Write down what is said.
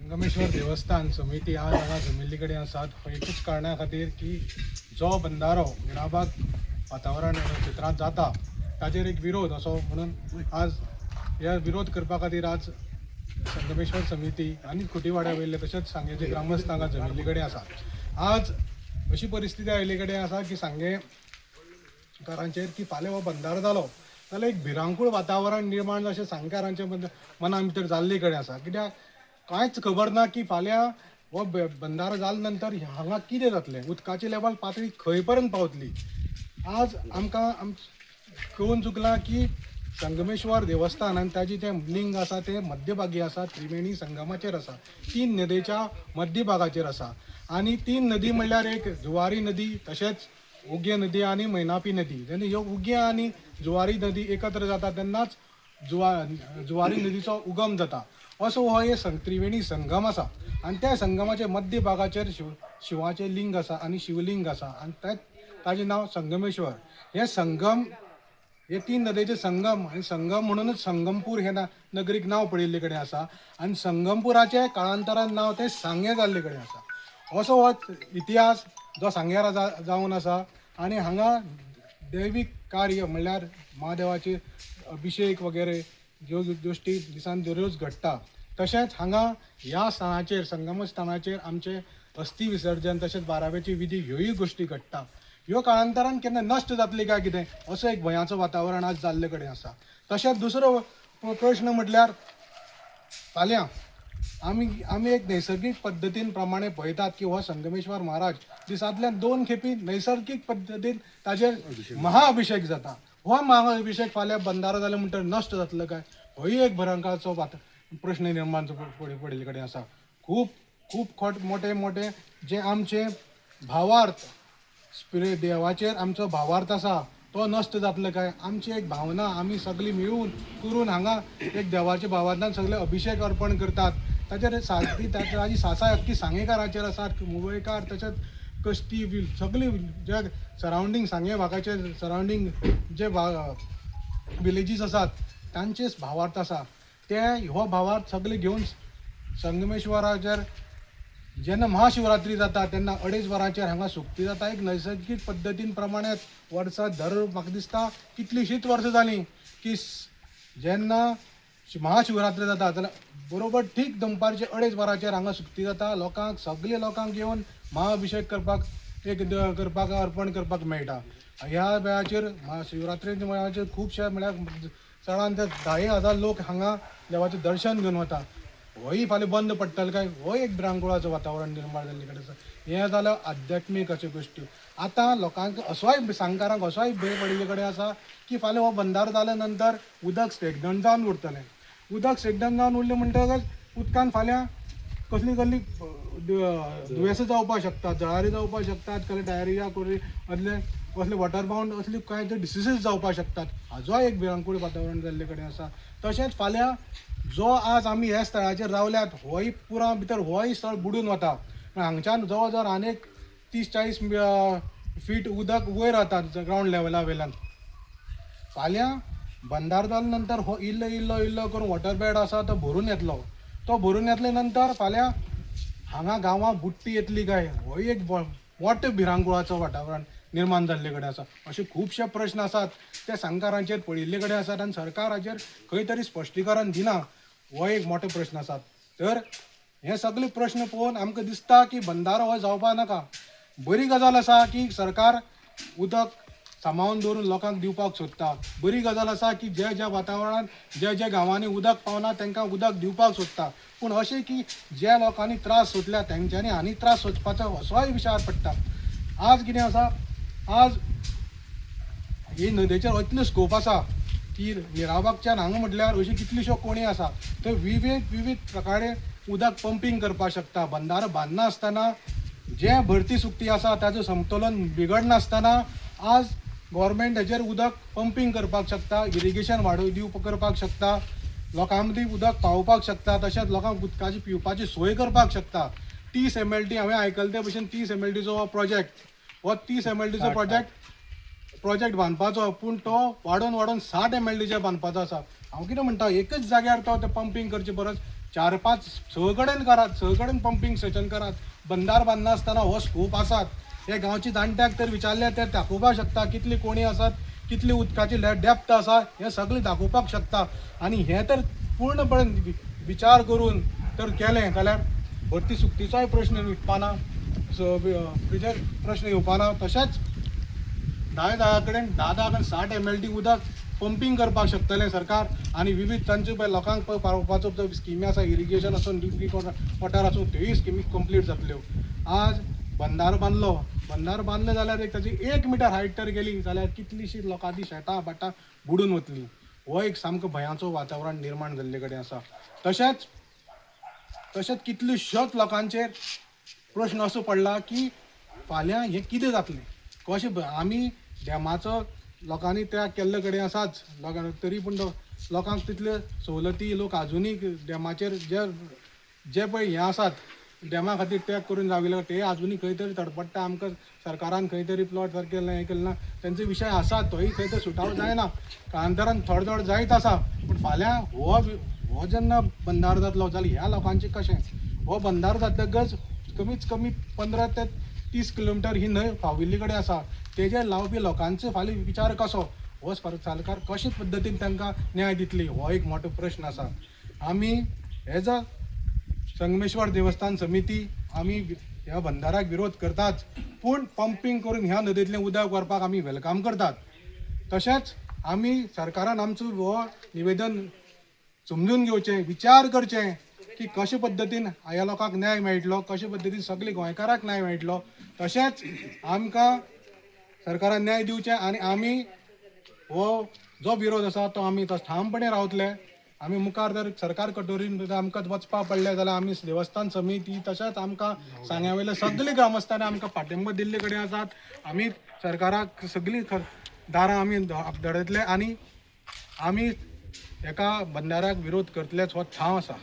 संगमेश्वर देवस्थान समिती आज हांगा जमिल्ली कडेन आसात हो एकूच कारणां खातीर की जो बंधारो मिराबाग वातावरण क्षेत्रांत जाता ताचेर एक विरोध असो म्हणून आज ह्या विरोध करपा खातीर आज संगमेश्वर समिती आनी खुटीवाड्या वयले तशेंच सांगेचे ग्रामस्थ हांगा जमिल्ली कडेन आसा. आज अशी परिस्थिती आयिल्ले कडेन आसा की सांगेकारांचेर की फाल्यां हो बंधारो जालो जाल्यार एक भिरांकूळ वातावरण निर्माण अशें सांगेकारांच्या मना भितर जाल्ले कडेन आसा. कित्याक कांयच खबर ना की फाल्यां हो बंधारो जाले नंतर हांगा कितें जातलें, उदकाची लेवल पातळी खंय पर्यंत पावतली. आज आमकां कळून चुकलां की संगमेश्वर देवस्थान आनी ताजी तें लिंग आसा तें मध्यभागी आसा, त्रिवेणी संगमाचेर आसा, 3 नदीच्या मध्य भागाचेर आसा. आनी 3 नदी म्हणल्यार एक जुवारी नदी तशेंच उगे नदी आनी मैनापी नदी. जेन्ना ह्यो उगे आनी जुवारी नदी एकत्र जाता तेन्नाच जुवारी नदीचो उगम जाता. असो हो एक त्रिवेणी संगम आसा आनी त्या संगमाच्या मध्य भागाचेर शिवाचें लिंग आसा आनी शिवलिंग आसा आनी ताचें नांव संगमेश्वर. हे संगम हे 3 नदीचे संगम आनी संगम म्हणूनच संगमपूर हे नगरीक नांव पडिल्ले कडेन आसा आनी संगमपुराचें काळांतरान नांव तें सांगे जाल्ले कडेन आसा. असो हो इतिहास जो सांग्यार जावन आसा. आनी हांगा दैवीक कार्य म्हणल्यार महादेवाचे अभिषेक वगैरे ज्यो गोश्टी दिसान दररोज घडटा. तशेंच हांगा ह्या स्थानाचेर संगम स्थानाचेर आमचे अस्थी विसर्जन तशेंच बारावेची विधी ह्योय गोश्टी घडटा. ह्यो काळांतरान केन्ना नश्ट जातली काय कितें असो एक भयाचो वातावरण आज जाल्ले कडेन आसा. तशेंच दुसरो प्रश्न म्हटल्यार फाल्यां आमी एक नैसर्गीक पद्दतीन प्रमाणे पळयतात की हो संगमेश्वर महाराज दिसांतल्यान 2 खेपी नैसर्गीक पद्दतीन ताचेर महाअभिषेक जाता. हो महाअभिषेक फाल्यां बंधारो जाले म्हणटर नश्ट जातलो काय होय एक भरंकाचो प्रश्न निर्माण पडिल्ले कडेन आसा. खूब मोठे मोठे जे आमचे भावार्थ देवाचेर आमचो भावार्थ आसा तो नश्ट जातलो काय. आमची एक भावना आमी सगळीं मेळून करून हांगा एक देवाच्या भावार्थान सगळे अभिषेक अर्पण करतात. ताचेर ताची सासाय अख्खी सांगेकाराचेर आसात. मुंबयकार तशेंच कश्ती सगळीं जे सरावंडींग सांगे भागाचे सरावंडींग जे विलेजीस आसात तांचेच भावार्थ आसा. ते हो भावार्थ सगळे घेवन संगमेश्वराचेर जेन्ना महाशिवरात्री जाता तेन्ना 2.5 वरांचेर हांगा सुक्ती जाता. एक नैसर्गीक पद्दतीन प्रमाणे वर्सा म्हाका दिसता कितलींशींच वर्सां जालीं की जेन्ना महाशिवरात्री जाता जाल्यार बरोबर ठीक दनपारचे 2.5 वरांचेर हांगा सुक्ती जाता. सगळे लोकांक येवन महाअभिषेक करपाक अर्पण करपाक मेळटा. ह्या वेळाचेर महाशिवरात्रेच्या वेळाचेर खुबशे म्हळ्यार चडांत 10,000 लोक हांगा देवाचें दर्शन घेवन वता. होय फाल्यां बंद पडटलें काय हो एक भिरांकुळाचो वातावरण निर्माण जाल्ले कडेन आसा. हें जाल्यार आध्यात्मीक अश्यो गोश्टी. आतां लोकांक असोय सांगकारांक असोय भंय पडिल्ले कडेन आसा की फाल्यां हो बंधारो जाल्या नंतर उदक स्टेगनंट जावन उरतलें. उदक स्टेगनंट जावन उरलें म्हणटकच उदकान फाल्यां कसली दुयेंसां जावपाक शकतात, जळारी जावपाक शकतात, कसले डायरिया कसले वॉटर बाउंड असली कांय डिसिजीस जावपाक शकतात. हाजो एक भिरांकूळ वातावरण जाल्ले कडेन आसा. तशेंच फाल्यां जो आज आमी ह्या स्थळाचेर रावल्यात होय पुरा भितर होय स्थळ बुडून वता. हांगच्यान जवळ जवळ आनीक 30-40 फीट उदक वयर वता ग्रावंड लेवला वयल्यान. फाल्यां बंधारो जाले नंतर हो इल्लो करून वॉटर बेड आसा तो भरून येतलो. तो भरून येतले नंतर फाल्यां हांगा गांवां बुडटी येतली काय होय एक मोठो भिरांकुळाचो वातावरण निर्माण जाल्ले कडेन आसा. अशे खुबशे प्रश्न आसात ते सांगकारांचेर पडिल्ले कडेन आसात आनी सरकार हाचेर खंय तरी स्पश्टीकरण दिना हो एक मोठो प्रश्न आसात. तर हे सगळे प्रश्न पळोवन आमकां दिसता की बंधारो हो जावपा नाका. बरी गजाल आसा की सरकार उदक सांबाळून दवरून लोकांक दिवपाक सोदता. बरी गजाल आसा की ज्या वातावरणान ज्या गांवांनी उदक पावना तांकां उदक दिवपाक सोदता. पूण अशें की ज्या लोकांनी त्रास सोदल्या तेंच्यांनी आनी त्रास सोचपाचो असोय विचार पडटा. आज कितें आसा, आज ही नदीचेर इतलो स्कोप आसा की मिराबागच्यान हांगा म्हटल्यार अशी कितल्योश्यो कोणी आसा थंय विविध प्रकारे उदक पंपींग करपाक शकता. बंधारो बांदनासतना जे भरती सुक्ती आसा ताचो समतोलन बिगडनासतना आज गव्हर्मेंट हेचेर उदक पंपींग करपाक शकता, इरिगेशन करपाक शकता, लोकां मदीं उदक पावोवपाक शकता. तशेंच लोकांक उदकाची पिवपाची सोय करपाक शकता. 30 MLD हांवें आयकलां ते भशेन 30 MLDचो हो प्रोजेक्ट 30 MLDचो प्रोजेक्ट बांदपाचो. पूण तो वाडोवन 60 MLDचे बांदपाचो आसा. हांव कितें म्हणटा एकच जाग्यार तो पंपींग करचे परस 4-5 सगळेन करात, सगळेन पंपिंग स्टेशन करात. बंदार बांदना आसतना हो स्कोप आसात. हे गांवची जाणट्याक तर विचारले ते दाखोवपाक शकता कितली कोणी आसात, कितली उदकाची डेप्थ आसा, हे सगळें दाखोवपाक शकता. आणि हे तर पूर्णपणे विचार करून तर केलें जाल्यार भरती सुक्तीचोय प्रश्न मिटपाना, प्रश्न येवपाना. तशेंच 10 कडेन 60 MLD उदक पंपिंग करपाक शकतलें सरकार. आणि विविध तांचे पळय लोकांक पळय पावोवपाचो जो स्किमी आसा, इरिगेशन आसून ड्रिंकिंग वॉटर आसून त्योय स्किमी कंप्लीट जातल्यो. आज बंदार बांदले जाल्यार एक ताची 1 मीटर हायट तर गेली जाल्यार कितलीशीं लोकांची शेतां बाटां बुडून वतलीं. हो एक सामको भयाचो वातावरण निर्माण जाल्ले कडेन आसा. तशेंच कितल्योश्योच लोकांचेर प्रश्न असो पडला की फाल्यां हें कितें जातलें, कशें. आमी डॅमाचो लोकांनी त्याग केल्ले कडेन आसाच, तरी पूण लोकांक तितल्यो सवलती लोक आजुनूय डॅमाचेर जे पळय हें आसात डॅमा खातीर त्याग करून राविल्ले ते आजुनूय खंय तरी तडपडटा. आमकां सरकारान खंय तरी प्लॉट सारके हें केलें ना, तेंचे विशय आसा, तोय खंय तर सुटाव जायना. कांतारान थोडे जायत आसा. पूण फाल्यां हो जेन्ना बंदार जातलो जाल्यार ह्या लोकांचें कशें. हो बंदार जातकच कमीच कमी 15 ते 30 किलोमिटर ही न्हंय फाविल्ली कडेन आसा. तेजेर लावपी लोकांचो फाल्यां विचार कसो, हो सरकार कशे पद्दतीन तांकां न्याय दितली, हो एक मोठो प्रश्न आसा. आमी एज अ संगमेश्वर देवस्थान समिती आमी ह्या बंदाराक विरोध करतात, पूण पंपिंग करून ह्या नदयेंतलें उदक व्हरपाक आमी वेलकम करतात. तशेंच आमी सरकारान आमचो हो निवेदन समजून घेवचें, विचार करचें की कशे पद्दतीन ह्या लोकांक न्याय मेळटलो, कशे पद्दतीन सगळे गोंयकारांक न्याय मेळटलो. तशेंच आमकां सरकारान न्याय दिवचें. आनी आमी हो जो विरोध आसा तो आमी ठामपणे रावतले. आमी मुखार जर सरकार कटोरीन आमकां वचपाक पडलें जाल्यार आमी देवस्थान समिती तशेंच आमकां सांग्या वयले सगळे ग्रामस्थांनी आमकां पाठिंबो दिल्ले कडेन आसात. आमी सरकाराक सगळीं दारां आमी धडयतले आनी आमी एका बंदाराक विरोध करतलेच हो ठाव आसा.